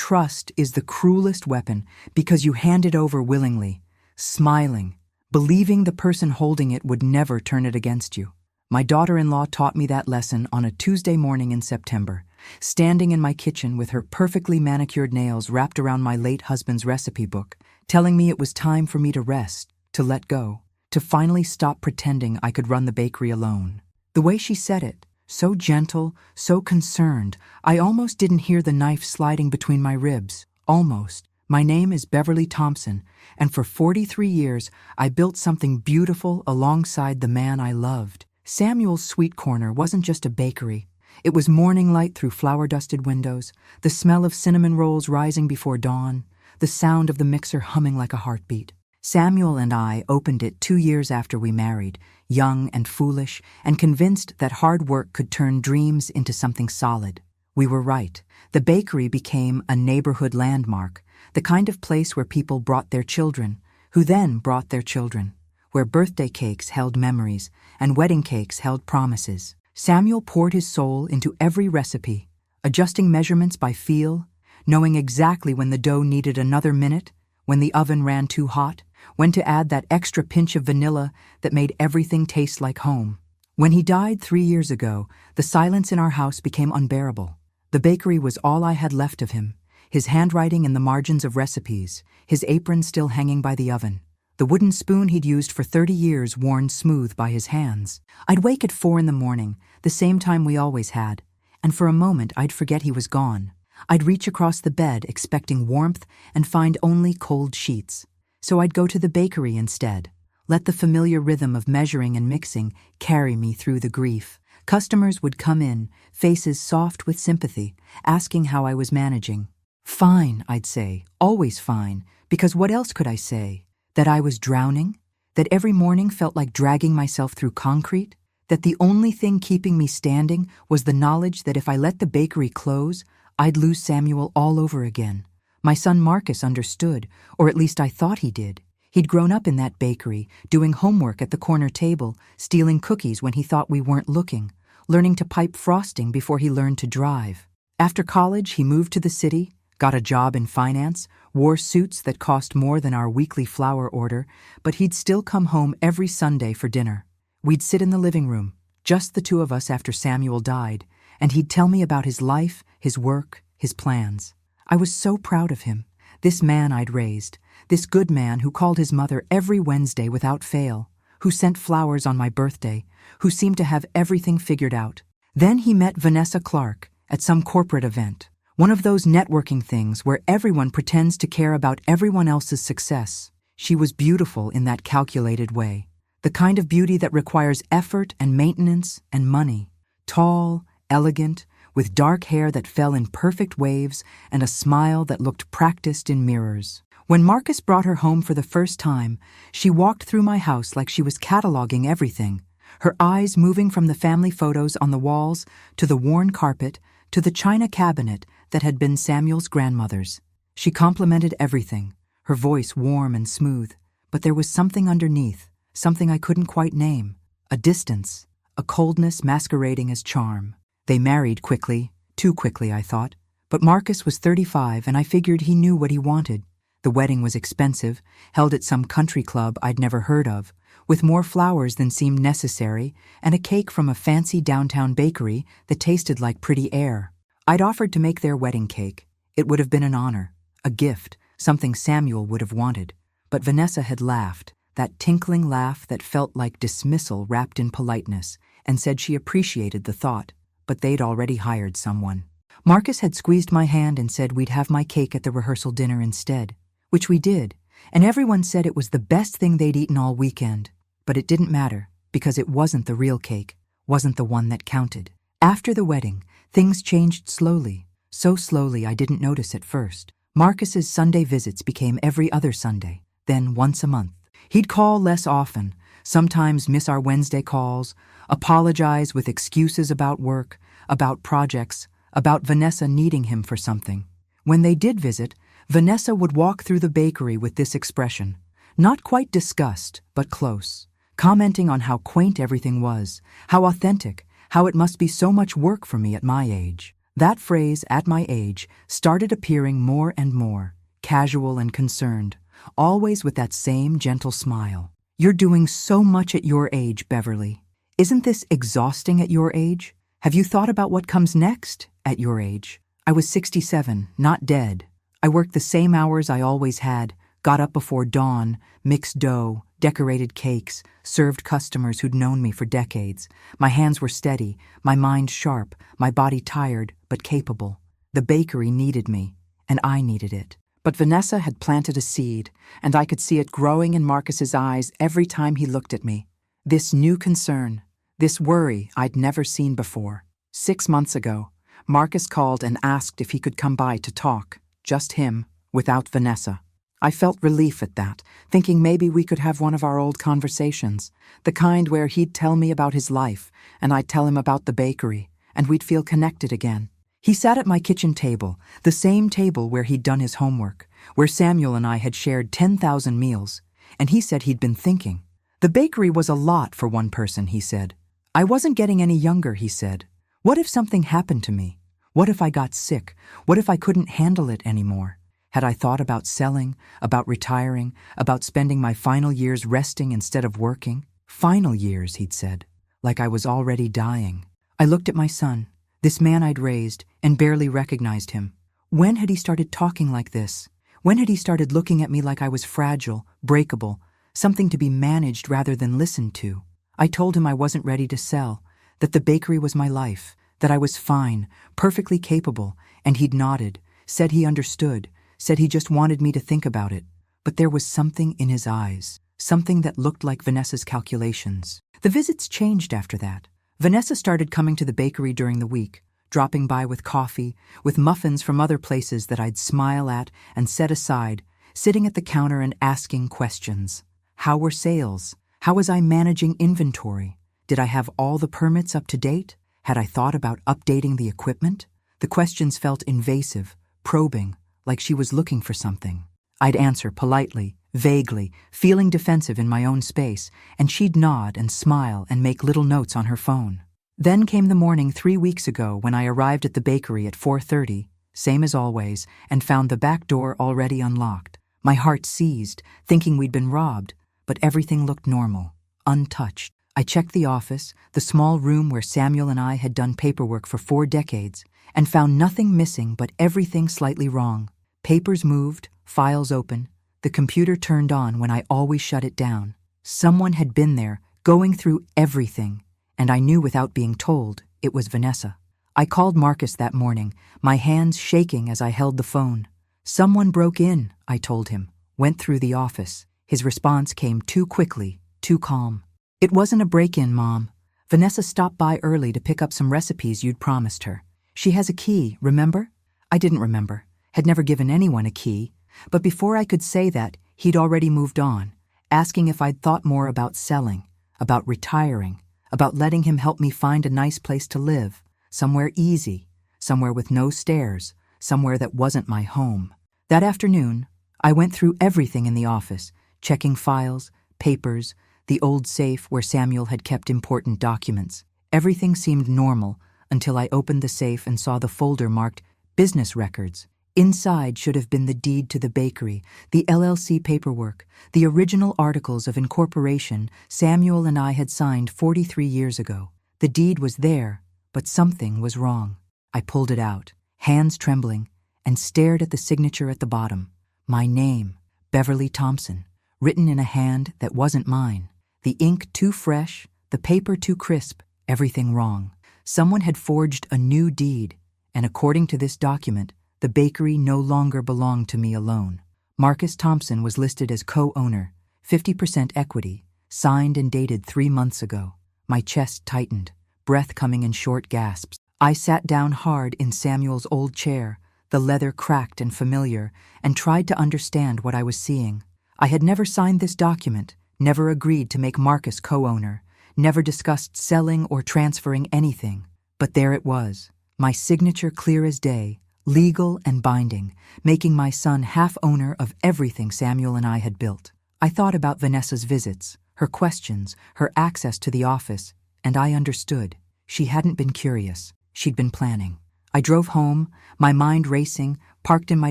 trust is the cruelest weapon because you hand it over willingly, smiling, believing the person holding it would never turn it against you. My daughter-in-law taught me that lesson on a Tuesday morning in September, standing in my kitchen with her perfectly manicured nails wrapped around my late husband's recipe book, telling me it was time for me to rest, to let go, to finally stop pretending I could run the bakery alone. The way she said it, so gentle, so concerned, I almost didn't hear the knife sliding between my ribs. Almost. My name is Beverly Thompson, and for 43 years I built something beautiful alongside the man I loved. Samuel's Sweet Corner wasn't just a bakery. It was morning light through flour-dusted windows, the smell of cinnamon rolls rising before dawn, the sound of the mixer humming like a heartbeat. Samuel and I opened it 2 years after we married, young and foolish, and convinced that hard work could turn dreams into something solid. We were right. The bakery became a neighborhood landmark, the kind of place where people brought their children, who then brought their children, where birthday cakes held memories and wedding cakes held promises. Samuel poured his soul into every recipe, adjusting measurements by feel, knowing exactly when the dough needed another minute, when the oven ran too hot, when to add that extra pinch of vanilla that made everything taste like home. When he died 3 years ago, the silence in our house became unbearable. The bakery was all I had left of him, his handwriting in the margins of recipes, his apron still hanging by the oven, the wooden spoon he'd used for 30 years worn smooth by his hands. I'd wake at 4 in the morning, the same time we always had, and for a moment I'd forget he was gone. I'd reach across the bed expecting warmth and find only cold sheets. So I'd go to the bakery instead, let the familiar rhythm of measuring and mixing carry me through the grief. Customers would come in, faces soft with sympathy, asking how I was managing. Fine, I'd say, always fine, because what else could I say? That I was drowning? That every morning felt like dragging myself through concrete? That the only thing keeping me standing was the knowledge that if I let the bakery close, I'd lose Samuel all over again. My son Marcus understood, or at least I thought he did. He'd grown up in that bakery, doing homework at the corner table, stealing cookies when he thought we weren't looking, learning to pipe frosting before he learned to drive. After college, he moved to the city, got a job in finance, wore suits that cost more than our weekly flour order, but he'd still come home every Sunday for dinner. We'd sit in the living room, just the two of us after Samuel died, and he'd tell me about his life, his work, his plans. I was so proud of him, this man I'd raised, this good man who called his mother every Wednesday without fail, who sent flowers on my birthday, who seemed to have everything figured out. Then he met Vanessa Clark at some corporate event, one of those networking things where everyone pretends to care about everyone else's success. She was beautiful in that calculated way, the kind of beauty that requires effort and maintenance and money. Tall, elegant, with dark hair that fell in perfect waves and a smile that looked practiced in mirrors. When Marcus brought her home for the first time, she walked through my house like she was cataloging everything, her eyes moving from the family photos on the walls to the worn carpet to the china cabinet that had been Samuel's grandmother's. She complimented everything, her voice warm and smooth, but there was something underneath, something I couldn't quite name, a distance, a coldness masquerading as charm. They married quickly, too quickly, I thought. But Marcus was 35, and I figured he knew what he wanted. The wedding was expensive, held at some country club I'd never heard of, with more flowers than seemed necessary, and a cake from a fancy downtown bakery that tasted like pretty air. I'd offered to make their wedding cake. It would have been an honor, a gift, something Samuel would have wanted. But Vanessa had laughed, that tinkling laugh that felt like dismissal wrapped in politeness, and said she appreciated the thought. But they'd already hired someone. Marcus had squeezed my hand and said we'd have my cake at the rehearsal dinner instead, which we did, and everyone said it was the best thing they'd eaten all weekend. But it didn't matter, because it wasn't the real cake, wasn't the one that counted. After the wedding, things changed slowly, so slowly I didn't notice at first. Marcus's Sunday visits became every other Sunday, then once a month. He'd call less often, sometimes miss our Wednesday calls, apologize with excuses about work, about projects, about Vanessa needing him for something. When they did visit, Vanessa would walk through the bakery with this expression, not quite disgust, but close, commenting on how quaint everything was, how authentic, how it must be so much work for me at my age. That phrase, at my age, started appearing more and more, casual and concerned, always with that same gentle smile. You're doing so much at your age, Beverly. Isn't this exhausting at your age? Have you thought about what comes next at your age? I was 67, not dead. I worked the same hours I always had, got up before dawn, mixed dough, decorated cakes, served customers who'd known me for decades. My hands were steady, my mind sharp, my body tired but capable. The bakery needed me, and I needed it. But Vanessa had planted a seed, and I could see it growing in Marcus's eyes every time he looked at me. This new concern, this worry I'd never seen before. 6 months ago, Marcus called and asked if he could come by to talk, just him, without Vanessa. I felt relief at that, thinking maybe we could have one of our old conversations, the kind where he'd tell me about his life, and I'd tell him about the bakery, and we'd feel connected again. He sat at my kitchen table, the same table where he'd done his homework, where Samuel and I had shared 10,000 meals, and he said he'd been thinking. The bakery was a lot for one person, he said. I wasn't getting any younger, he said. What if something happened to me? What if I got sick? What if I couldn't handle it anymore? Had I thought about selling, about retiring, about spending my final years resting instead of working? Final years, he'd said, like I was already dying. I looked at my son, this man I'd raised, and barely recognized him. When had he started talking like this? When had he started looking at me like I was fragile, breakable, something to be managed rather than listened to? I told him I wasn't ready to sell, that the bakery was my life, that I was fine, perfectly capable, and he'd nodded, said he understood, said he just wanted me to think about it. But there was something in his eyes, something that looked like Vanessa's calculations. The visits changed after that. Vanessa started coming to the bakery during the week, dropping by with coffee, with muffins from other places that I'd smile at and set aside, sitting at the counter and asking questions. How were sales? How was I managing inventory? Did I have all the permits up to date? Had I thought about updating the equipment? The questions felt invasive, probing, like she was looking for something. I'd answer politely, vaguely, feeling defensive in my own space, and she'd nod and smile and make little notes on her phone. Then came the morning 3 weeks ago when I arrived at the bakery at 4:30, same as always, and found the back door already unlocked. My heart seized, thinking we'd been robbed, but everything looked normal, untouched. I checked the office, the small room where Samuel and I had done paperwork for 4 decades, and found nothing missing but everything slightly wrong. Papers moved, files open, the computer turned on when I always shut it down. Someone had been there, going through everything, and I knew without being told it was Vanessa. I called Marcus that morning, my hands shaking as I held the phone. Someone broke in, I told him, went through the office. His response came too quickly, too calm. It wasn't a break-in, Mom. Vanessa stopped by early to pick up some recipes you'd promised her. She has a key, remember? I didn't remember, had never given anyone a key, but before I could say that, he'd already moved on, asking if I'd thought more about selling, about retiring, about letting him help me find a nice place to live, somewhere easy, somewhere with no stairs, somewhere that wasn't my home. That afternoon, I went through everything in the office, checking files, papers, the old safe where Samuel had kept important documents. Everything seemed normal until I opened the safe and saw the folder marked Business Records. Inside should have been the deed to the bakery, the LLC paperwork, the original articles of incorporation Samuel and I had signed 43 years ago. The deed was there, but something was wrong. I pulled it out, hands trembling, and stared at the signature at the bottom. My name, Beverly Thompson, written in a hand that wasn't mine. The ink too fresh, the paper too crisp, everything wrong. Someone had forged a new deed, and according to this document, the bakery no longer belonged to me alone. Marcus Thompson was listed as co-owner, 50% equity, signed and dated 3 months ago. My chest tightened, breath coming in short gasps. I sat down hard in Samuel's old chair, the leather cracked and familiar, and tried to understand what I was seeing. I had never signed this document, never agreed to make Marcus co-owner, never discussed selling or transferring anything. But there it was, my signature clear as day, legal and binding, making my son half-owner of everything Samuel and I had built. I thought about Vanessa's visits, her questions, her access to the office, and I understood. She hadn't been curious. She'd been planning. I drove home, my mind racing, parked in my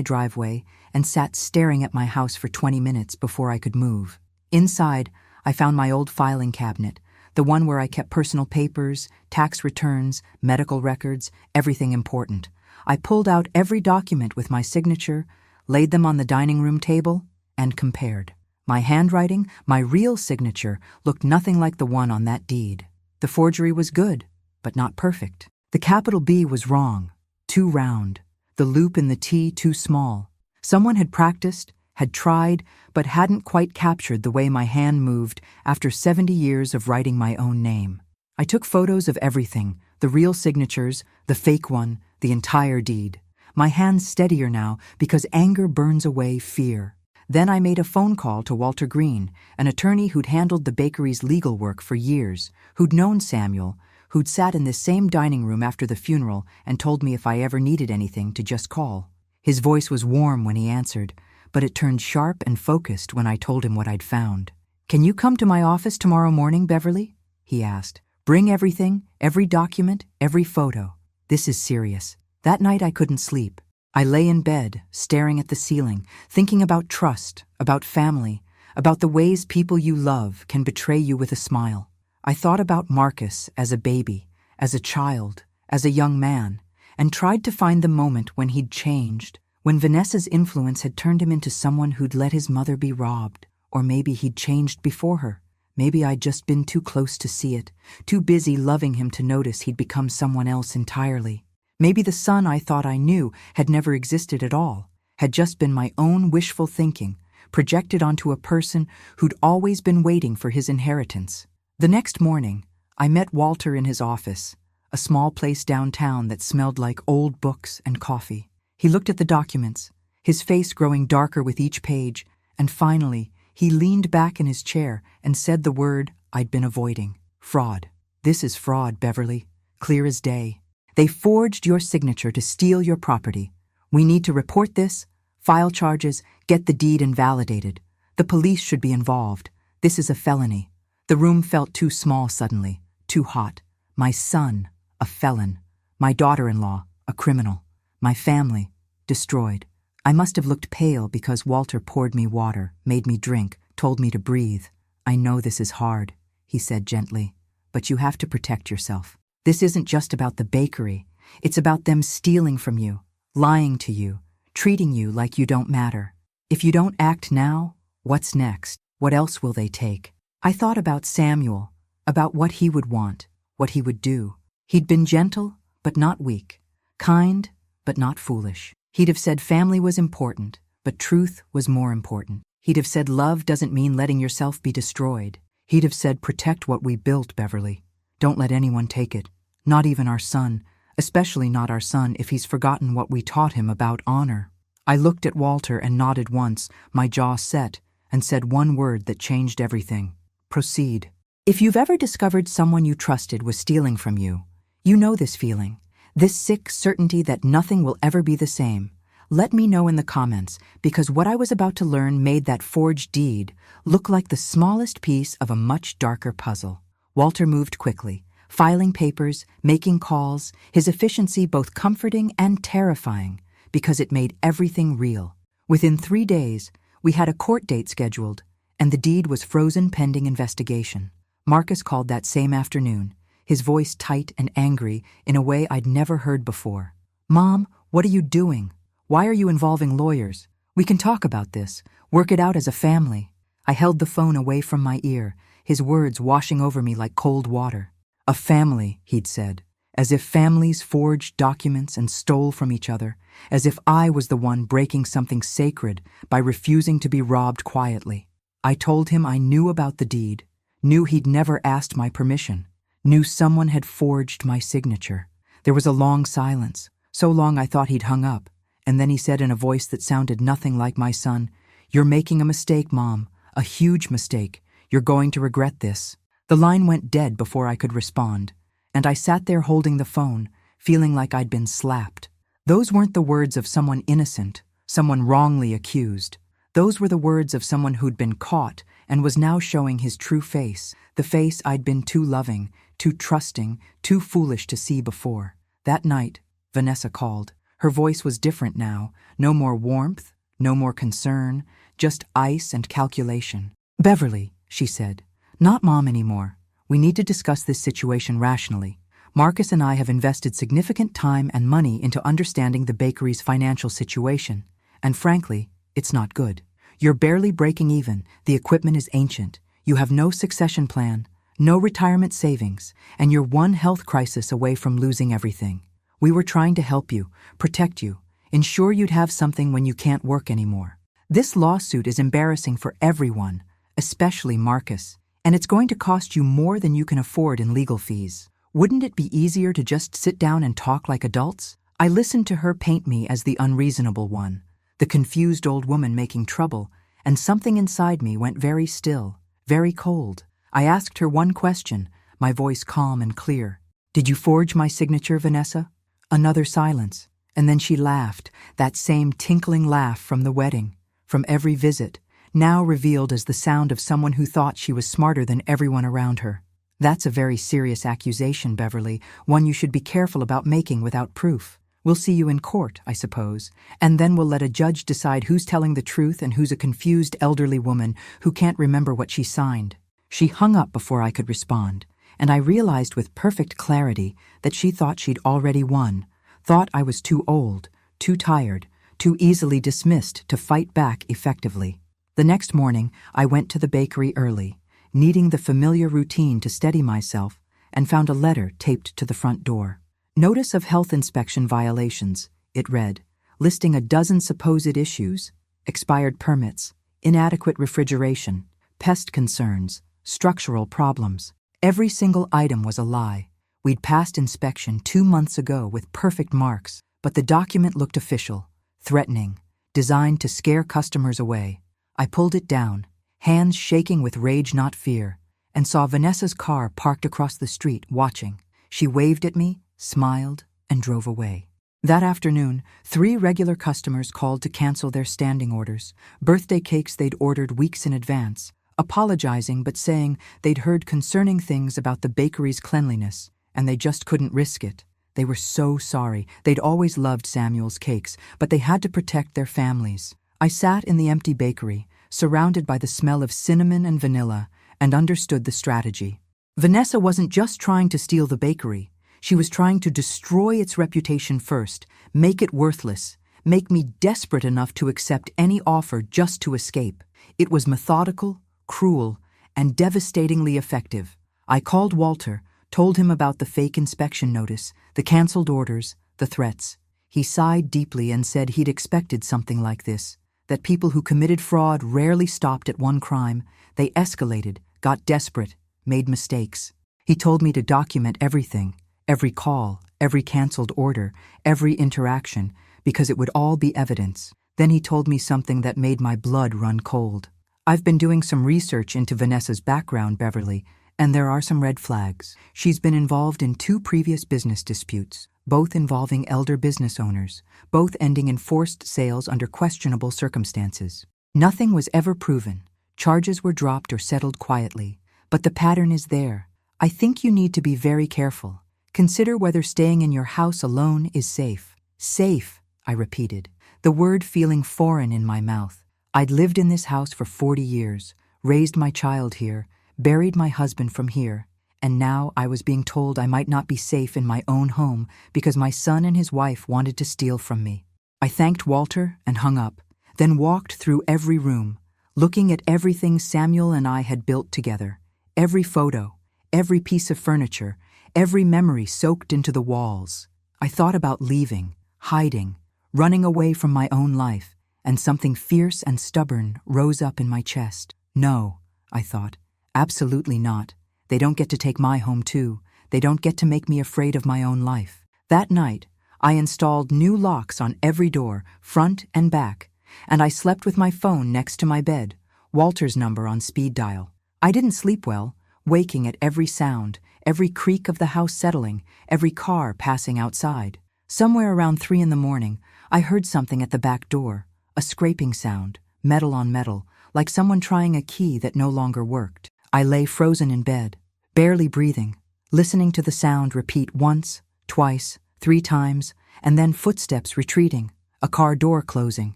driveway, and sat staring at my house for 20 minutes before I could move. Inside, I found my old filing cabinet, the one where I kept personal papers, tax returns, medical records, everything important. I pulled out every document with my signature, laid them on the dining room table, and compared. My handwriting, my real signature, looked nothing like the one on that deed. The forgery was good, but not perfect. The capital B was wrong, too round. The loop in the T too small. Someone had practiced, had tried, but hadn't quite captured the way my hand moved after 70 years of writing my own name. I took photos of everything, the real signatures, the fake one, the entire deed. My hand's steadier now because anger burns away fear. Then I made a phone call to Walter Green, an attorney who'd handled the bakery's legal work for years, who'd known Samuel, who'd sat in this same dining room after the funeral and told me if I ever needed anything to just call. His voice was warm when he answered, but it turned sharp and focused when I told him what I'd found. "Can you come to my office tomorrow morning, Beverly?" he asked. "Bring everything, every document, every photo. This is serious." That night I couldn't sleep. I lay in bed, staring at the ceiling, thinking about trust, about family, about the ways people you love can betray you with a smile. I thought about Marcus as a baby, as a child, as a young man, and tried to find the moment when he'd changed, when Vanessa's influence had turned him into someone who'd let his mother be robbed. Or maybe he'd changed before her. Maybe I'd just been too close to see it, too busy loving him to notice he'd become someone else entirely. Maybe the son I thought I knew had never existed at all, had just been my own wishful thinking, projected onto a person who'd always been waiting for his inheritance. The next morning, I met Walter in his office, a small place downtown that smelled like old books and coffee. He looked at the documents, his face growing darker with each page, and finally, he leaned back in his chair and said the word I'd been avoiding: fraud. "This is fraud, Beverly, clear as day. They forged your signature to steal your property. We need to report this, file charges, get the deed invalidated. The police should be involved. This is a felony." The room felt too small suddenly, too hot. My son, a felon. My daughter-in-law, a criminal. My family, destroyed. I must have looked pale because Walter poured me water, made me drink, told me to breathe. "I know this is hard," he said gently, "but you have to protect yourself. This isn't just about the bakery. It's about them stealing from you, lying to you, treating you like you don't matter. If you don't act now, what's next? What else will they take?" I thought about Samuel, about what he would want, what he would do. He'd been gentle, but not weak, kind, but not foolish. He'd have said family was important, but truth was more important. He'd have said love doesn't mean letting yourself be destroyed. He'd have said protect what we built, Beverly. Don't let anyone take it. Not even our son, especially not our son if he's forgotten what we taught him about honor. I looked at Walter and nodded once, my jaw set, and said one word that changed everything: proceed. If you've ever discovered someone you trusted was stealing from you, you know this feeling, this sick certainty that nothing will ever be the same. Let me know in the comments, because what I was about to learn made that forged deed look like the smallest piece of a much darker puzzle. Walter moved quickly, filing papers, making calls, his efficiency both comforting and terrifying, because it made everything real. Within 3 days, we had a court date scheduled, and the deed was frozen pending investigation. Marcus called that same afternoon, his voice tight and angry in a way I'd never heard before. "Mom, what are you doing? Why are you involving lawyers? We can talk about this, work it out as a family." I held the phone away from my ear, his words washing over me like cold water. "A family," he'd said, as if families forged documents and stole from each other, as if I was the one breaking something sacred by refusing to be robbed quietly. I told him I knew about the deed, knew he'd never asked my permission, knew someone had forged my signature. There was a long silence, so long I thought he'd hung up, and then he said in a voice that sounded nothing like my son, "You're making a mistake, Mom, a huge mistake. You're going to regret this." The line went dead before I could respond, and I sat there holding the phone, feeling like I'd been slapped. Those weren't the words of someone innocent, someone wrongly accused. Those were the words of someone who'd been caught and was now showing his true face, the face I'd been too loving, too trusting, too foolish to see before. That night, Vanessa called. Her voice was different now. No more warmth, no more concern, just ice and calculation. "Beverly," she said, "not Mom anymore. We need to discuss this situation rationally. Marcus and I have invested significant time and money into understanding the bakery's financial situation, and frankly, it's not good. You're barely breaking even, the equipment is ancient, you have no succession plan, no retirement savings, and you're one health crisis away from losing everything. We were trying to help you, protect you, ensure you'd have something when you can't work anymore. This lawsuit is embarrassing for everyone, especially Marcus, and it's going to cost you more than you can afford in legal fees. Wouldn't it be easier to just sit down and talk like adults?" I listened to her paint me as the unreasonable one, the confused old woman making trouble, and something inside me went very still, very cold. I asked her one question, my voice calm and clear. "Did you forge my signature, Vanessa?" Another silence, and then she laughed, that same tinkling laugh from the wedding, from every visit, now revealed as the sound of someone who thought she was smarter than everyone around her. "That's a very serious accusation, Beverly, one you should be careful about making without proof. We'll see you in court, I suppose, and then we'll let a judge decide who's telling the truth and who's a confused elderly woman who can't remember what she signed." She hung up before I could respond, and I realized with perfect clarity that she thought she'd already won, thought I was too old, too tired, too easily dismissed to fight back effectively. The next morning, I went to the bakery early, needing the familiar routine to steady myself, and found a letter taped to the front door. "Notice of health inspection violations," it read, listing a dozen supposed issues: expired permits, inadequate refrigeration, pest concerns, structural problems. Every single item was a lie. We'd passed inspection 2 months ago with perfect marks, but the document looked official, threatening, designed to scare customers away. I pulled it down, hands shaking with rage not fear, and saw Vanessa's car parked across the street watching. She waved at me, smiled, and drove away. That afternoon, 3 regular customers called to cancel their standing orders, birthday cakes they'd ordered weeks in advance, apologizing but saying they'd heard concerning things about the bakery's cleanliness, and they just couldn't risk it. They were so sorry. They'd always loved Samuel's cakes, but they had to protect their families. I sat in the empty bakery, surrounded by the smell of cinnamon and vanilla, and understood the strategy. Vanessa wasn't just trying to steal the bakery. She was trying to destroy its reputation first, make it worthless, make me desperate enough to accept any offer just to escape. It was methodical, cruel, and devastatingly effective. I called Walter, told him about the fake inspection notice, the canceled orders, the threats. He sighed deeply and said he'd expected something like this, that people who committed fraud rarely stopped at one crime. They escalated, got desperate, made mistakes. He told me to document everything, every call, every canceled order, every interaction, because it would all be evidence. Then he told me something that made my blood run cold. "I've been doing some research into Vanessa's background, Beverly, and there are some red flags. She's been involved in 2 previous business disputes, both involving elder business owners, both ending in forced sales under questionable circumstances. Nothing was ever proven. Charges were dropped or settled quietly, but the pattern is there. I think you need to be very careful. Consider whether staying in your house alone is safe." "Safe," I repeated, the word feeling foreign in my mouth. I'd lived in this house for 40 years, raised my child here, buried my husband from here, and now I was being told I might not be safe in my own home because my son and his wife wanted to steal from me. I thanked Walter and hung up, then walked through every room, looking at everything Samuel and I had built together, every photo, every piece of furniture, every memory soaked into the walls. I thought about leaving, hiding, running away from my own life, and something fierce and stubborn rose up in my chest. "No," I thought, "absolutely not. They don't get to take my home too. They don't get to make me afraid of my own life." That night, I installed new locks on every door, front and back, and I slept with my phone next to my bed, Walter's number on speed dial. I didn't sleep well, waking at every sound, every creak of the house settling, every car passing outside. Somewhere around 3 in the morning, I heard something at the back door, a scraping sound, metal on metal, like someone trying a key that no longer worked. I lay frozen in bed, barely breathing, listening to the sound repeat once, twice, 3 times, and then footsteps retreating, a car door closing,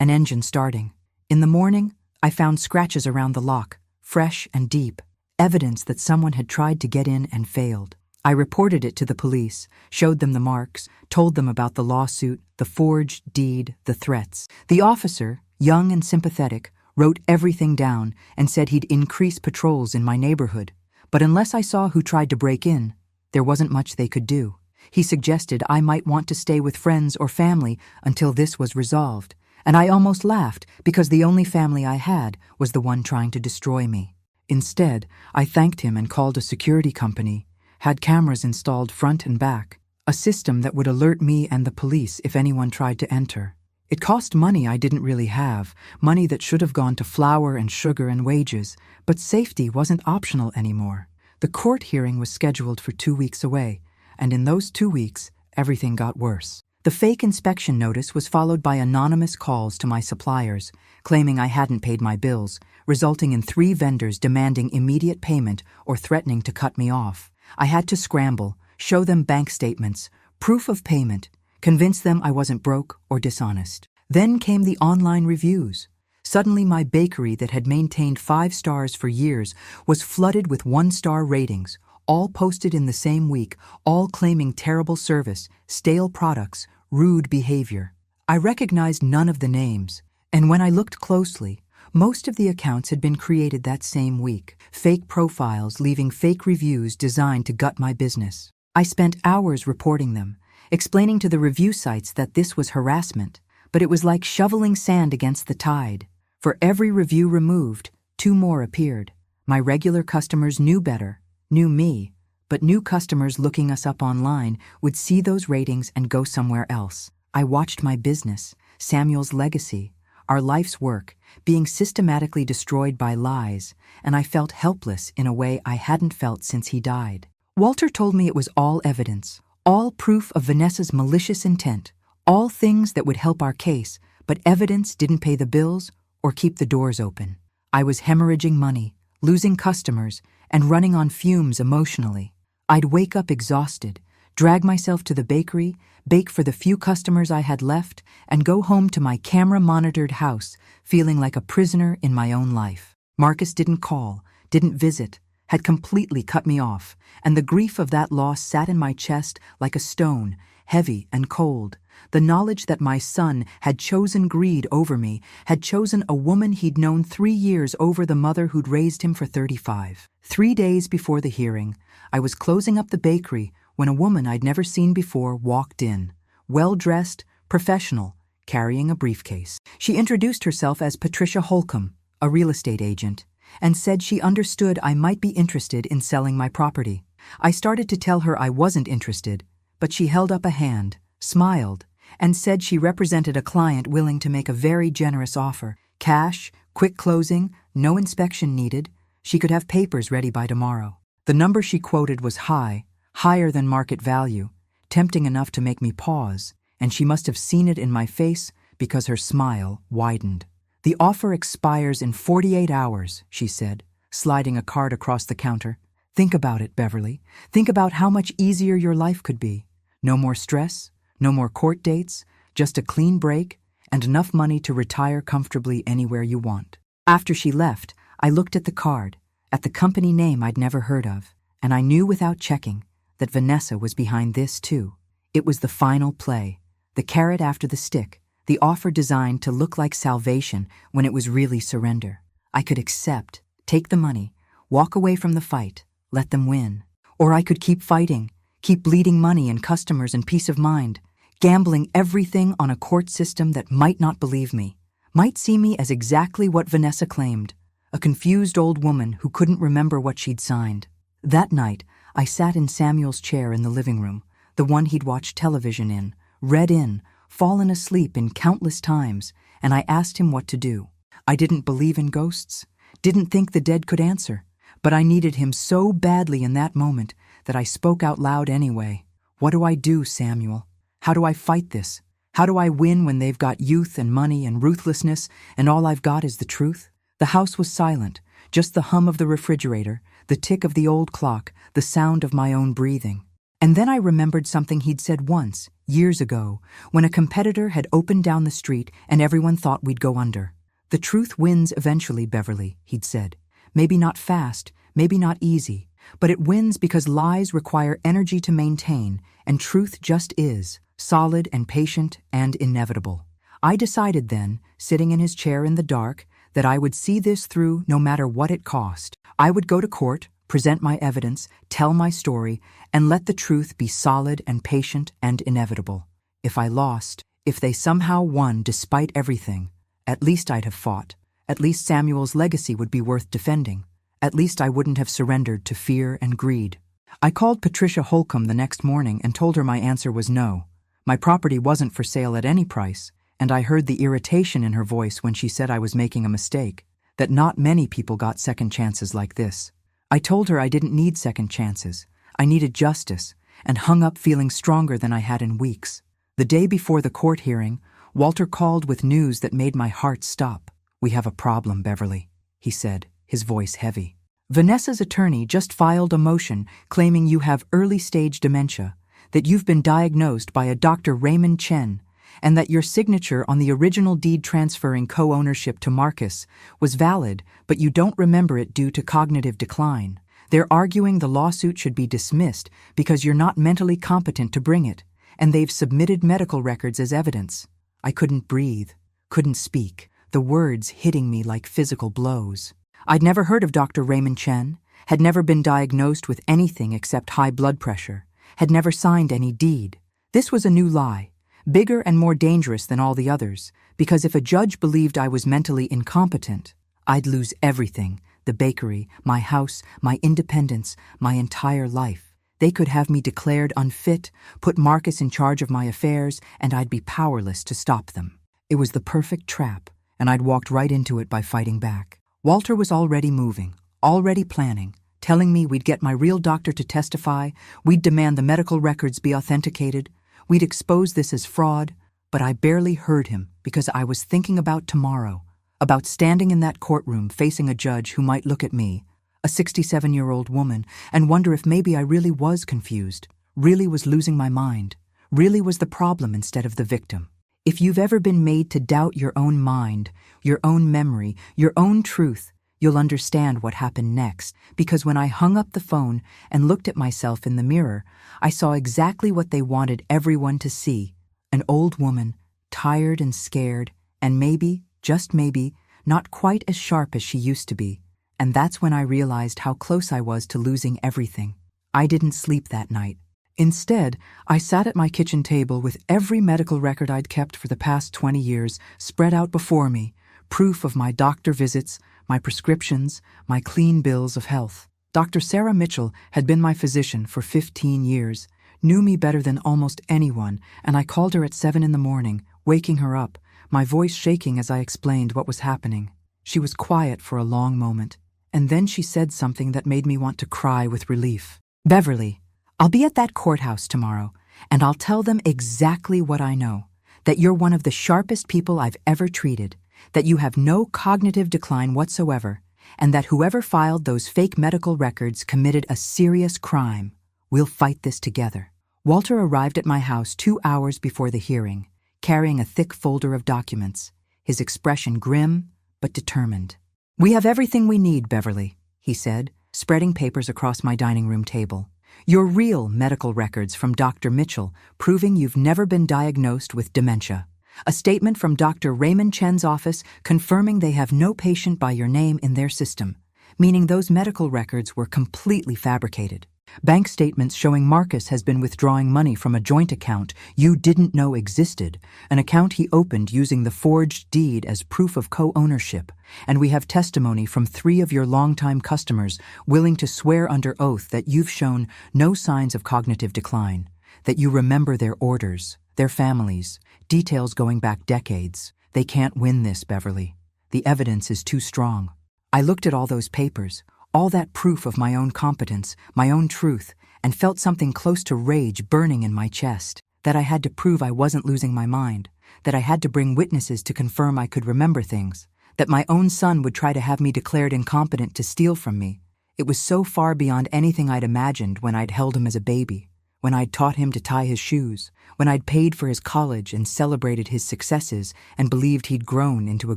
an engine starting. In the morning, I found scratches around the lock, fresh and deep, evidence that someone had tried to get in and failed. I reported it to the police, showed them the marks, told them about the lawsuit, the forged deed, the threats. The officer, young and sympathetic, wrote everything down and said he'd increase patrols in my neighborhood. But unless I saw who tried to break in, there wasn't much they could do. He suggested I might want to stay with friends or family until this was resolved, and I almost laughed because the only family I had was the one trying to destroy me. Instead, I thanked him and called a security company, had cameras installed front and back, a system that would alert me and the police if anyone tried to enter. It cost money I didn't really have, money that should have gone to flour and sugar and wages, but safety wasn't optional anymore. The court hearing was scheduled for 2 weeks away, and in those 2 weeks, everything got worse. The fake inspection notice was followed by anonymous calls to my suppliers, claiming I hadn't paid my bills, resulting in 3 vendors demanding immediate payment or threatening to cut me off. I had to scramble, show them bank statements, proof of payment, convince them I wasn't broke or dishonest. Then came the online reviews. Suddenly my bakery that had maintained 5 stars for years was flooded with 1-star ratings, all posted in the same week, all claiming terrible service, stale products, rude behavior. I recognized none of the names, and when I looked closely, most of the accounts had been created that same week, fake profiles leaving fake reviews designed to gut my business. I spent hours reporting them, explaining to the review sites that this was harassment, but it was like shoveling sand against the tide. For every review removed, 2 more appeared. My regular customers knew better, knew me, but new customers looking us up online would see those ratings and go somewhere else. I watched my business, Samuel's legacy, our life's work, being systematically destroyed by lies, and I felt helpless in a way I hadn't felt since he died. Walter told me it was all evidence, all proof of Vanessa's malicious intent, all things that would help our case, but evidence didn't pay the bills or keep the doors open. I was hemorrhaging money, losing customers, and running on fumes emotionally. I'd wake up exhausted, drag myself to the bakery, bake for the few customers I had left, and go home to my camera-monitored house, feeling like a prisoner in my own life. Marcus didn't call, didn't visit, had completely cut me off, and the grief of that loss sat in my chest like a stone, heavy and cold. The knowledge that my son had chosen greed over me, had chosen a woman he'd known 3 years over the mother who'd raised him for 35. 3 days before the hearing, I was closing up the bakery when a woman I'd never seen before walked in, well-dressed, professional, carrying a briefcase. She introduced herself as Patricia Holcomb, a real estate agent, and said she understood I might be interested in selling my property. I started to tell her I wasn't interested, but she held up a hand, smiled, and said she represented a client willing to make a very generous offer. Cash, quick closing, no inspection needed. She could have papers ready by tomorrow. The number she quoted was high, higher than market value, tempting enough to make me pause, and she must have seen it in my face because her smile widened. "The offer expires in 48 hours, she said, sliding a card across the counter. "Think about it, Beverly. Think about how much easier your life could be. No more stress, no more court dates, just a clean break, and enough money to retire comfortably anywhere you want." After she left, I looked at the card, at the company name I'd never heard of, and I knew without checking that Vanessa was behind this too. It was the final play, the carrot after the stick, the offer designed to look like salvation when it was really surrender. I could accept, take the money, walk away from the fight, let them win. Or I could keep fighting, keep bleeding money and customers and peace of mind, gambling everything on a court system that might not believe me, might see me as exactly what Vanessa claimed, a confused old woman who couldn't remember what she'd signed. That night, I sat in Samuel's chair in the living room, the one he'd watched television in, read in, fallen asleep in countless times, and I asked him what to do. I didn't believe in ghosts, didn't think the dead could answer, but I needed him so badly in that moment that I spoke out loud anyway. "What do I do, Samuel? How do I fight this? How do I win when they've got youth and money and ruthlessness, and all I've got is the truth?" The house was silent, just the hum of the refrigerator, the tick of the old clock, the sound of my own breathing. And then I remembered something he'd said once, years ago, when a competitor had opened down the street and everyone thought we'd go under. The truth wins eventually, Beverly, he'd said. Maybe not fast, maybe not easy, but it wins because lies require energy to maintain, and truth just is, solid and patient and inevitable. I decided then, sitting in his chair in the dark, that I would see this through no matter what it cost. I would go to court, present my evidence, tell my story, and let the truth be solid and patient and inevitable. If I lost, if they somehow won despite everything, at least I'd have fought. At least Samuel's legacy would be worth defending. At least I wouldn't have surrendered to fear and greed. I called Patricia Holcomb the next morning and told her my answer was no. My property wasn't for sale at any price, and I heard the irritation in her voice when she said I was making a mistake, that not many people got second chances like this. I told her I didn't need second chances. I needed justice, and hung up feeling stronger than I had in weeks. The day before the court hearing, Walter called with news that made my heart stop. "We have a problem, Beverly," he said, his voice heavy. "Vanessa's attorney just filed a motion claiming you have early-stage dementia, that you've been diagnosed by a Dr. Raymond Chen, and that your signature on the original deed transferring co-ownership to Marcus was valid, but you don't remember it due to cognitive decline. They're arguing the lawsuit should be dismissed because you're not mentally competent to bring it, and they've submitted medical records as evidence." I couldn't breathe, couldn't speak, the words hitting me like physical blows. I'd never heard of Dr. Raymond Chen, had never been diagnosed with anything except high blood pressure, had never signed any deed. This was a new lie, bigger and more dangerous than all the others, because if a judge believed I was mentally incompetent, I'd lose everything, the bakery, my house, my independence, my entire life. They could have me declared unfit, put Marcus in charge of my affairs, and I'd be powerless to stop them. It was the perfect trap, and I'd walked right into it by fighting back. Walter was already moving, already planning, telling me we'd get my real doctor to testify, we'd demand the medical records be authenticated, we'd expose this as fraud, but I barely heard him because I was thinking about tomorrow, about standing in that courtroom facing a judge who might look at me, a 67-year-old woman, and wonder if maybe I really was confused, really was losing my mind, really was the problem instead of the victim. If you've ever been made to doubt your own mind, your own memory, your own truth, you'll understand what happened next, because when I hung up the phone and looked at myself in the mirror, I saw exactly what they wanted everyone to see: an old woman, tired and scared, and maybe, just maybe, not quite as sharp as she used to be. And that's when I realized how close I was to losing everything. I didn't sleep that night. Instead, I sat at my kitchen table with every medical record I'd kept for the past 20 years spread out before me, proof of my doctor visits, my prescriptions, my clean bills of health. Dr. Sarah Mitchell had been my physician for 15 years, knew me better than almost anyone, and I called her at 7 in the morning, waking her up, my voice shaking as I explained what was happening. She was quiet for a long moment, and then she said something that made me want to cry with relief. "Beverly, I'll be at that courthouse tomorrow, and I'll tell them exactly what I know, that you're one of the sharpest people I've ever treated, that you have no cognitive decline whatsoever, and that whoever filed those fake medical records committed a serious crime. We'll fight this together." Walter arrived at my house 2 hours before the hearing, carrying a thick folder of documents, his expression grim but determined. "We have everything we need, Beverly," he said, spreading papers across my dining room table. "Your real medical records from Dr. Mitchell proving you've never been diagnosed with dementia. A statement from Dr. Raymond Chen's office confirming they have no patient by your name in their system, meaning those medical records were completely fabricated. Bank statements showing Marcus has been withdrawing money from a joint account you didn't know existed, an account he opened using the forged deed as proof of co-ownership, and we have testimony from 3 of your longtime customers willing to swear under oath that you've shown no signs of cognitive decline, that you remember their orders, their families, details going back decades. They can't win this, Beverly. The evidence is too strong." I looked at all those papers, all that proof of my own competence, my own truth, and felt something close to rage burning in my chest, that I had to prove I wasn't losing my mind, that I had to bring witnesses to confirm I could remember things, that my own son would try to have me declared incompetent to steal from me. It was so far beyond anything I'd imagined when I'd held him as a baby, when I'd taught him to tie his shoes, when I'd paid for his college and celebrated his successes and believed he'd grown into a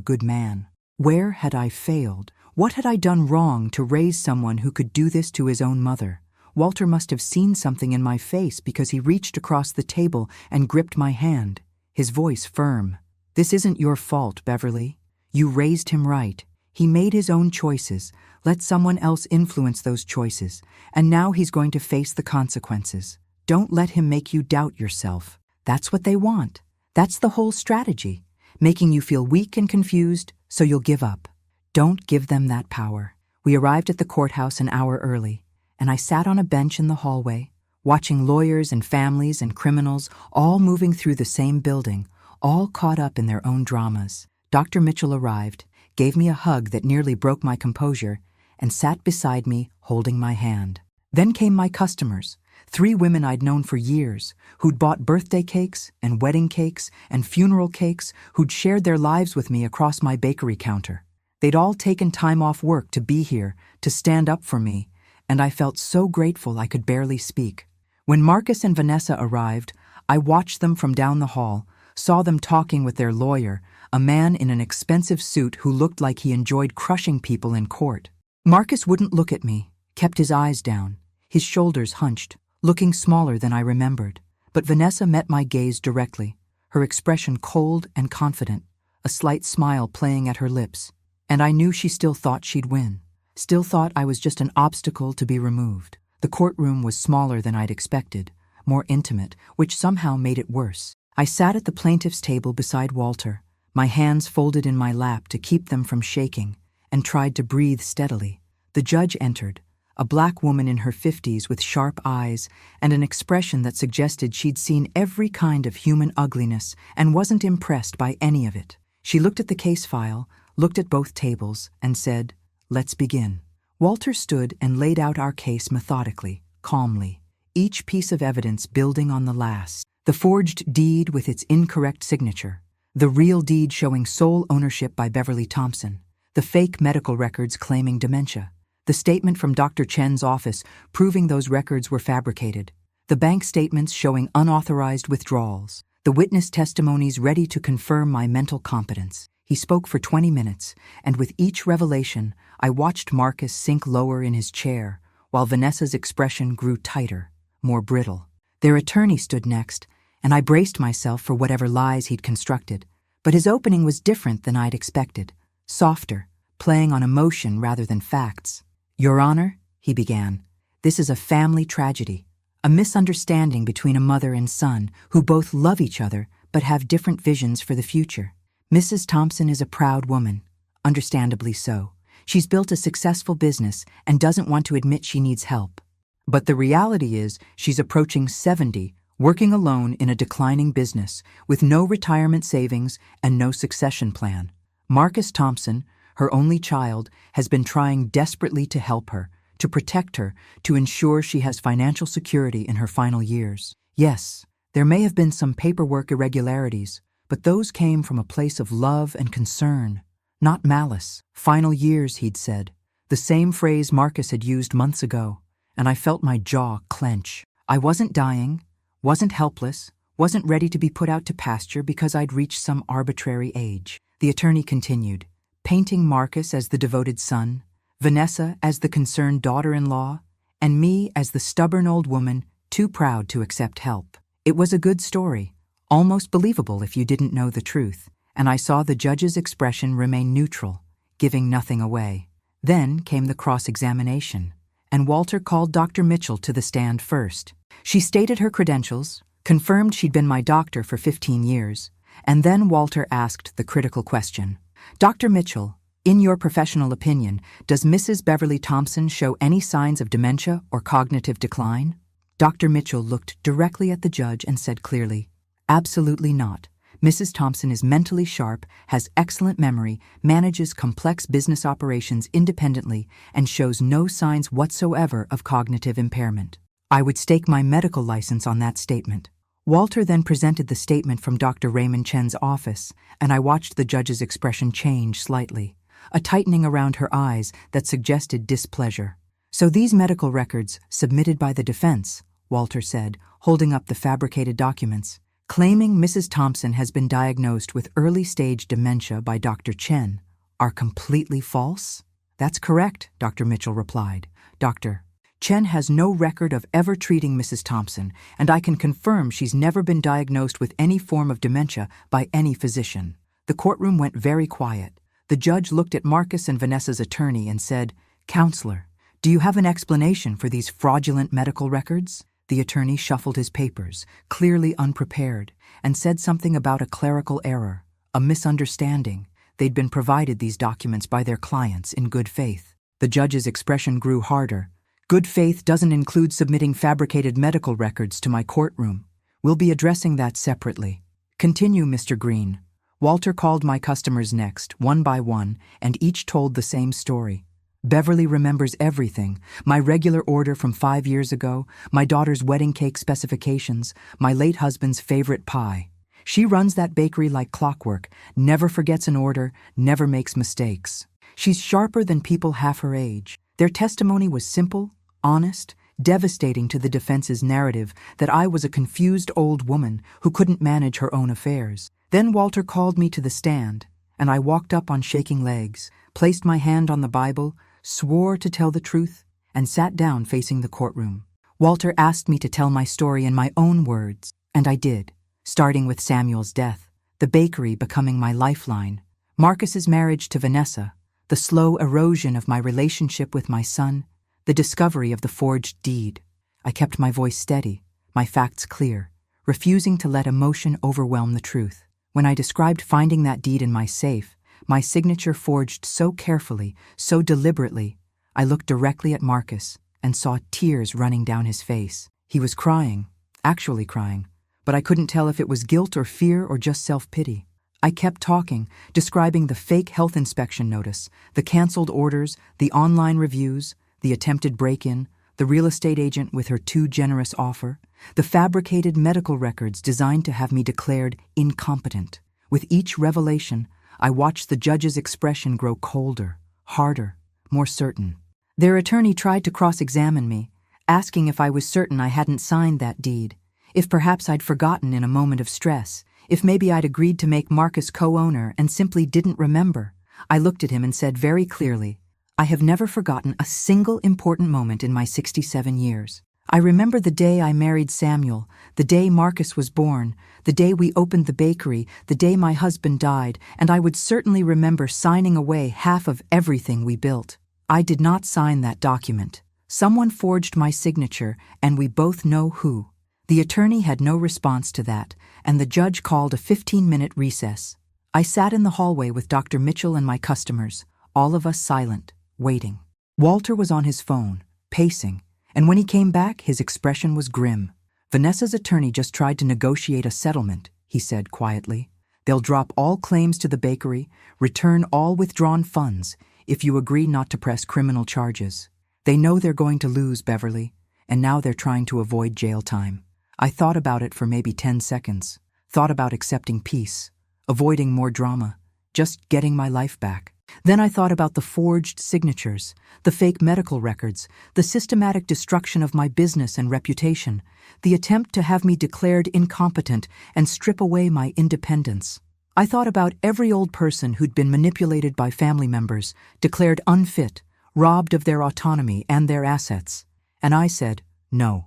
good man. Where had I failed? What had I done wrong to raise someone who could do this to his own mother? Walter must have seen something in my face because he reached across the table and gripped my hand, his voice firm. "This isn't your fault, Beverly. You raised him right. He made his own choices, let someone else influence those choices, and now he's going to face the consequences. Don't let him make you doubt yourself. That's what they want. That's the whole strategy, making you feel weak and confused so you'll give up. Don't give them that power." We arrived at the courthouse an hour early, and I sat on a bench in the hallway, watching lawyers and families and criminals all moving through the same building, all caught up in their own dramas. Dr. Mitchell arrived, gave me a hug that nearly broke my composure, and sat beside me holding my hand. Then came my customers, 3 women I'd known for years, who'd bought birthday cakes and wedding cakes and funeral cakes, who'd shared their lives with me across my bakery counter. They'd all taken time off work to be here, to stand up for me, and I felt so grateful I could barely speak. When Marcus and Vanessa arrived, I watched them from down the hall, saw them talking with their lawyer, a man in an expensive suit who looked like he enjoyed crushing people in court. Marcus wouldn't look at me, kept his eyes down, his shoulders hunched, looking smaller than I remembered. But Vanessa met my gaze directly, her expression cold and confident, a slight smile playing at her lips, and I knew she still thought she'd win, still thought I was just an obstacle to be removed. The courtroom was smaller than I'd expected, more intimate, which somehow made it worse. I sat at the plaintiff's table beside Walter, my hands folded in my lap to keep them from shaking, and tried to breathe steadily. The judge entered, a black woman in her 50s with sharp eyes and an expression that suggested she'd seen every kind of human ugliness and wasn't impressed by any of it. She looked at the case file, looked at both tables, and said, "Let's begin." Walter stood and laid out our case methodically, calmly, each piece of evidence building on the last. The forged deed with its incorrect signature, the real deed showing sole ownership by Beverly Thompson, the fake medical records claiming dementia, the statement from Dr. Chen's office proving those records were fabricated, the bank statements showing unauthorized withdrawals, the witness testimonies ready to confirm my mental competence. He spoke for 20 minutes, and with each revelation, I watched Marcus sink lower in his chair, while Vanessa's expression grew tighter, more brittle. Their attorney stood next, and I braced myself for whatever lies he'd constructed. But his opening was different than I'd expected, softer, playing on emotion rather than facts. "Your Honor," he began, "this is a family tragedy, a misunderstanding between a mother and son who both love each other but have different visions for the future. Mrs. Thompson is a proud woman, understandably so. She's built a successful business and doesn't want to admit she needs help. But the reality is she's approaching 70, working alone in a declining business, with no retirement savings and no succession plan. Marcus Thompson, her only child, has been trying desperately to help her, to protect her, to ensure she has financial security in her final years. Yes, there may have been some paperwork irregularities, but those came from a place of love and concern, not malice. Final years, he'd said, the same phrase Marcus had used months ago, and I felt my jaw clench. I wasn't dying, wasn't helpless, wasn't ready to be put out to pasture because I'd reached some arbitrary age. The attorney continued, painting Marcus as the devoted son, Vanessa as the concerned daughter-in-law, and me as the stubborn old woman too proud to accept help. It was a good story, almost believable if you didn't know the truth, and I saw the judge's expression remain neutral, giving nothing away. Then came the cross-examination, and Walter called Dr. Mitchell to the stand first. She stated her credentials, confirmed she'd been my doctor for 15 years, and then Walter asked the critical question. Dr. Mitchell, in your professional opinion, does Mrs. Beverly Thompson show any signs of dementia or cognitive decline? Dr. Mitchell looked directly at the judge and said clearly, absolutely not. Mrs. Thompson is mentally sharp, has excellent memory, manages complex business operations independently, and shows no signs whatsoever of cognitive impairment. I would stake my medical license on that statement. Walter then presented the statement from Dr. Raymond Chen's office, and I watched the judge's expression change slightly, a tightening around her eyes that suggested displeasure. So these medical records, submitted by the defense, Walter said, holding up the fabricated documents. Claiming Mrs. Thompson has been diagnosed with early-stage dementia by Dr. Chen are completely false? That's correct, Dr. Mitchell replied. Dr. Chen has no record of ever treating Mrs. Thompson, and I can confirm she's never been diagnosed with any form of dementia by any physician. The courtroom went very quiet. The judge looked at Marcus and Vanessa's attorney and said, "Counselor, do you have an explanation for these fraudulent medical records?" The attorney shuffled his papers, clearly unprepared, and said something about a clerical error, a misunderstanding. They'd been provided these documents by their clients in good faith. The judge's expression grew harder. Good faith doesn't include submitting fabricated medical records to my courtroom. We'll be addressing that separately. Continue, Mr. Green. Walter called my customers next, one by one, and each told the same story. Beverly remembers everything: my regular order from 5 years ago, my daughter's wedding cake specifications, my late husband's favorite pie. She runs that bakery like clockwork, never forgets an order, never makes mistakes. She's sharper than people half her age. Their testimony was simple, honest, devastating to the defense's narrative that I was a confused old woman who couldn't manage her own affairs. Then Walter called me to the stand, and I walked up on shaking legs, placed my hand on the Bible, swore to tell the truth, and sat down facing the courtroom. Walter asked me to tell my story in my own words, and I did, starting with Samuel's death, the bakery becoming my lifeline, Marcus's marriage to Vanessa, the slow erosion of my relationship with my son, the discovery of the forged deed. I kept my voice steady, my facts clear, refusing to let emotion overwhelm the truth. When I described finding that deed in my safe, my signature forged so carefully, so deliberately, I looked directly at Marcus and saw tears running down his face. He was crying, actually crying, but I couldn't tell if it was guilt or fear or just self-pity. I kept talking, describing the fake health inspection notice, the canceled orders, the online reviews, the attempted break-in, the real estate agent with her too generous offer, the fabricated medical records designed to have me declared incompetent. With each revelation, I watched the judge's expression grow colder, harder, more certain. Their attorney tried to cross-examine me, asking if I was certain I hadn't signed that deed, if perhaps I'd forgotten in a moment of stress, if maybe I'd agreed to make Marcus co-owner and simply didn't remember. I looked at him and said very clearly, "I have never forgotten a single important moment in my 67 years. I remember the day I married Samuel, the day Marcus was born, the day we opened the bakery, the day my husband died, and I would certainly remember signing away half of everything we built. I did not sign that document. Someone forged my signature, and we both know who." The attorney had no response to that, and the judge called a 15-minute recess. I sat in the hallway with Dr. Mitchell and my customers, all of us silent, waiting. Walter was on his phone, pacing, and when he came back, his expression was grim. "Vanessa's attorney just tried to negotiate a settlement," he said quietly. "They'll drop all claims to the bakery, return all withdrawn funds, if you agree not to press criminal charges. They know they're going to lose, Beverly, and now they're trying to avoid jail time." I thought about it for maybe 10 seconds, thought about accepting peace, avoiding more drama, just getting my life back. Then I thought about the forged signatures, the fake medical records, the systematic destruction of my business and reputation, the attempt to have me declared incompetent and strip away my independence. I thought about every old person who'd been manipulated by family members, declared unfit, robbed of their autonomy and their assets. And I said, no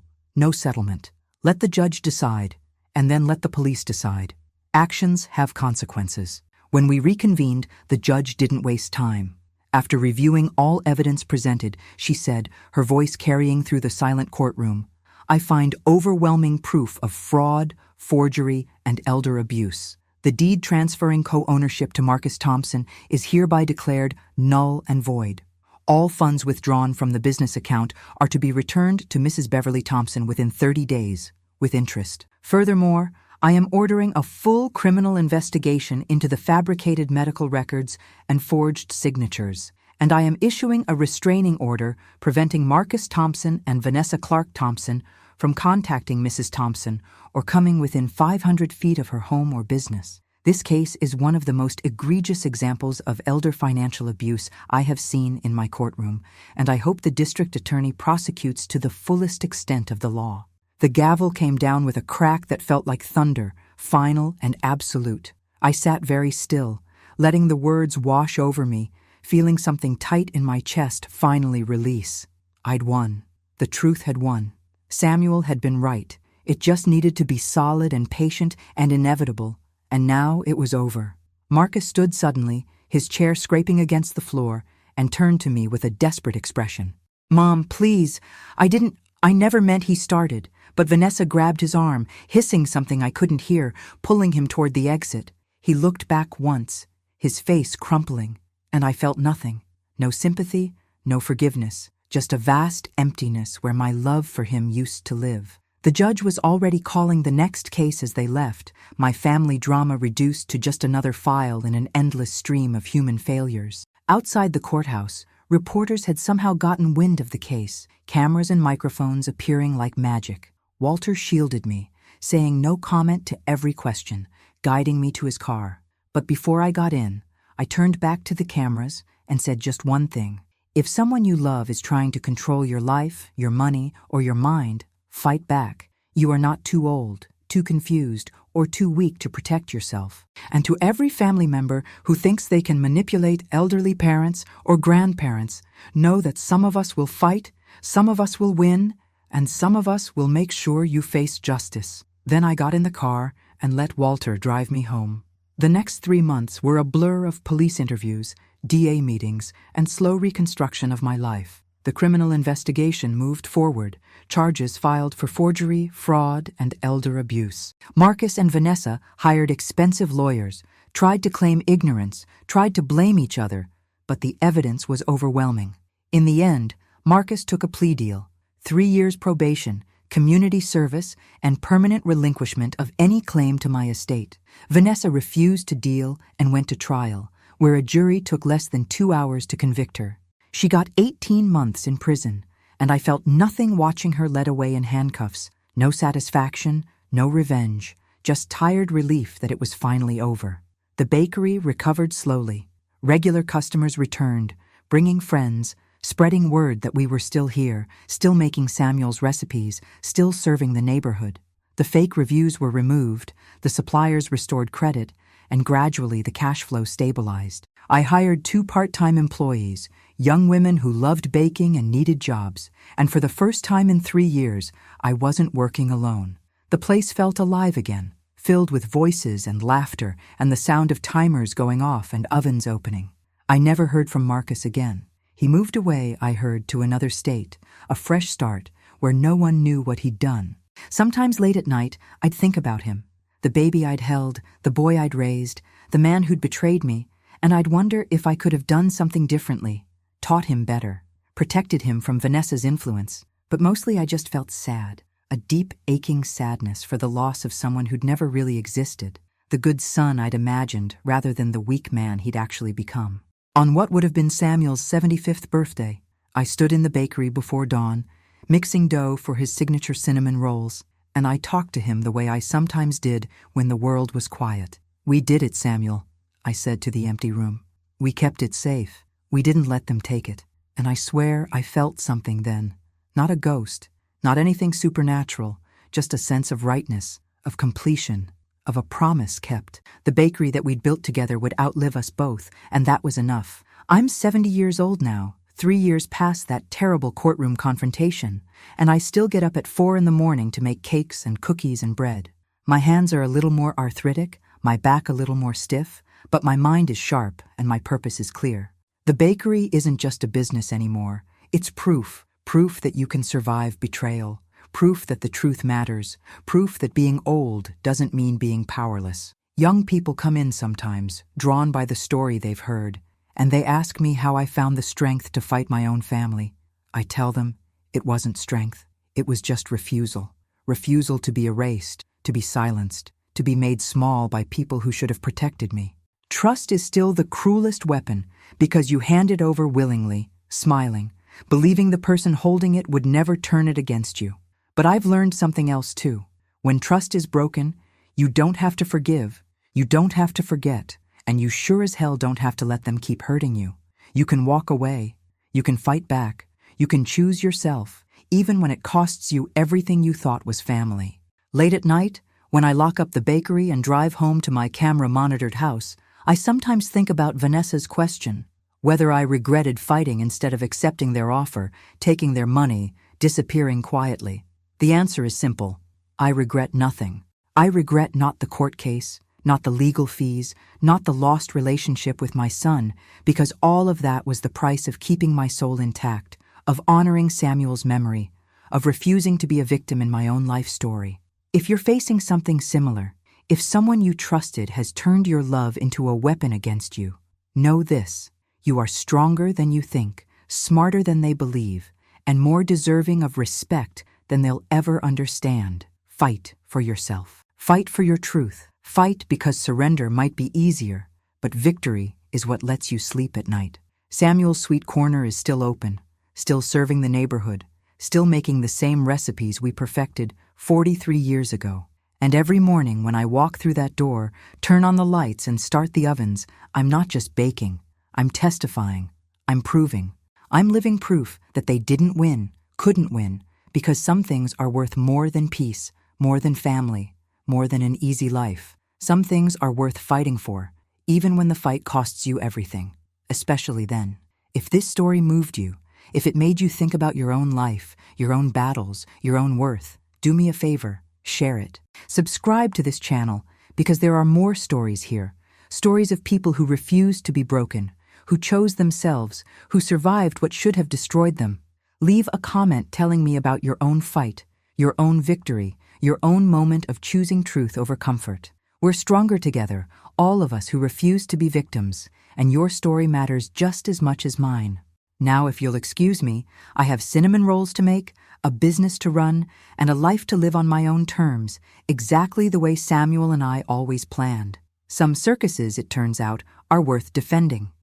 settlement. Let the judge decide, and then let the police decide. Actions have consequences. When we reconvened, the judge didn't waste time. After reviewing all evidence presented, she said, her voice carrying through the silent courtroom, "I find overwhelming proof of fraud, forgery, and elder abuse. The deed transferring co-ownership to Marcus Thompson is hereby declared null and void. All funds withdrawn from the business account are to be returned to Mrs. Beverly Thompson within 30 days, with interest. Furthermore, I am ordering a full criminal investigation into the fabricated medical records and forged signatures, and I am issuing a restraining order preventing Marcus Thompson and Vanessa Clark Thompson from contacting Mrs. Thompson or coming within 500 feet of her home or business. This case is one of the most egregious examples of elder financial abuse I have seen in my courtroom, and I hope the district attorney prosecutes to the fullest extent of the law. The gavel came down with a crack that felt like thunder, final and absolute. I sat very still, letting the words wash over me, feeling something tight in my chest finally release. I'd won. The truth had won. Samuel had been right. It just needed to be solid and patient and inevitable, and now it was over. Marcus stood suddenly, his chair scraping against the floor, and turned to me with a desperate expression. "Mom, please, I never meant," he started, but Vanessa grabbed his arm, hissing something I couldn't hear, pulling him toward the exit. He looked back once, his face crumpling, and I felt nothing. No sympathy, no forgiveness, just a vast emptiness where my love for him used to live. The judge was already calling the next case as they left, my family drama reduced to just another file in an endless stream of human failures. Outside the courthouse, reporters had somehow gotten wind of the case, cameras and microphones appearing like magic. Walter shielded me, saying no comment to every question, guiding me to his car. But before I got in, I turned back to the cameras and said just one thing. If someone you love is trying to control your life, your money, or your mind, fight back. You are not too old, too confused, or too weak to protect yourself. And to every family member who thinks they can manipulate elderly parents or grandparents, know that some of us will fight, some of us will win, and some of us will make sure you face justice. Then I got in the car and let Walter drive me home. The next 3 months were a blur of police interviews, DA meetings, and slow reconstruction of my life. The criminal investigation moved forward, charges filed for forgery, fraud, and elder abuse. Marcus and Vanessa hired expensive lawyers, tried to claim ignorance, tried to blame each other, but the evidence was overwhelming. In the end, Marcus took a plea deal, 3 years probation, community service, and permanent relinquishment of any claim to my estate. Vanessa refused to deal and went to trial, where a jury took less than 2 hours to convict her. She got 18 months in prison, and I felt nothing watching her led away in handcuffs. No satisfaction, no revenge, just tired relief that it was finally over. The bakery recovered slowly. Regular customers returned, bringing friends, spreading word that we were still here, still making Samuel's recipes, still serving the neighborhood. The fake reviews were removed, the suppliers restored credit, and gradually the cash flow stabilized. I hired 2 part-time employees, young women who loved baking and needed jobs, and for the first time in 3 years, I wasn't working alone. The place felt alive again, filled with voices and laughter and the sound of timers going off and ovens opening. I never heard from Marcus again. He moved away, I heard, to another state, a fresh start, where no one knew what he'd done. Sometimes late at night, I'd think about him, the baby I'd held, the boy I'd raised, the man who'd betrayed me, and I'd wonder if I could have done something differently, taught him better, protected him from Vanessa's influence. But mostly I just felt sad, a deep, aching sadness for the loss of someone who'd never really existed, the good son I'd imagined rather than the weak man he'd actually become. On what would have been Samuel's 75th birthday, I stood in the bakery before dawn, mixing dough for his signature cinnamon rolls, and I talked to him the way I sometimes did when the world was quiet. "We did it, Samuel," I said to the empty room. "We kept it safe. We didn't let them take it." And I swear I felt something then. Not a ghost, not anything supernatural, just a sense of rightness, of completion, of a promise kept. The bakery that we'd built together would outlive us both, and that was enough. I'm 70 years old now, 3 years past that terrible courtroom confrontation, and I still get up at 4 in the morning to make cakes and cookies and bread. My hands are a little more arthritic, my back a little more stiff, but my mind is sharp and my purpose is clear. The bakery isn't just a business anymore. It's proof that you can survive betrayal, proof that the truth matters, proof that being old doesn't mean being powerless. Young people come in sometimes, drawn by the story they've heard, and they ask me how I found the strength to fight my own family. I tell them it wasn't strength, it was just refusal. Refusal to be erased, to be silenced, to be made small by people who should have protected me. Trust is still the cruelest weapon because you hand it over willingly, smiling, believing the person holding it would never turn it against you. But I've learned something else too. When trust is broken, you don't have to forgive, you don't have to forget, and you sure as hell don't have to let them keep hurting you. You can walk away, you can fight back, you can choose yourself, even when it costs you everything you thought was family. Late at night, when I lock up the bakery and drive home to my camera-monitored house, I sometimes think about Vanessa's question, whether I regretted fighting instead of accepting their offer, taking their money, disappearing quietly. The answer is simple. I regret nothing. I regret not the court case, not the legal fees, not the lost relationship with my son, because all of that was the price of keeping my soul intact, of honoring Samuel's memory, of refusing to be a victim in my own life story. If you're facing something similar, if someone you trusted has turned your love into a weapon against you, know this: you are stronger than you think, smarter than they believe, and more deserving of respect than they'll ever understand. Fight for yourself. Fight for your truth. Fight because surrender might be easier, but victory is what lets you sleep at night. Samuel's Sweet Corner is still open, still serving the neighborhood, still making the same recipes we perfected 43 years ago. And every morning when I walk through that door, turn on the lights and start the ovens, I'm not just baking, I'm testifying, I'm proving. I'm living proof that they didn't win, couldn't win, because some things are worth more than peace, more than family, more than an easy life. Some things are worth fighting for, even when the fight costs you everything, especially then. If this story moved you, if it made you think about your own life, your own battles, your own worth, do me a favor, share it. Subscribe to this channel because there are more stories here, stories of people who refused to be broken, who chose themselves, who survived what should have destroyed them. Leave a comment telling me about your own fight, your own victory, your own moment of choosing truth over comfort. We're stronger together, all of us who refuse to be victims, and your story matters just as much as mine. Now, if you'll excuse me, I have cinnamon rolls to make, a business to run, and a life to live on my own terms, exactly the way Samuel and I always planned. Some circuses, it turns out, are worth defending.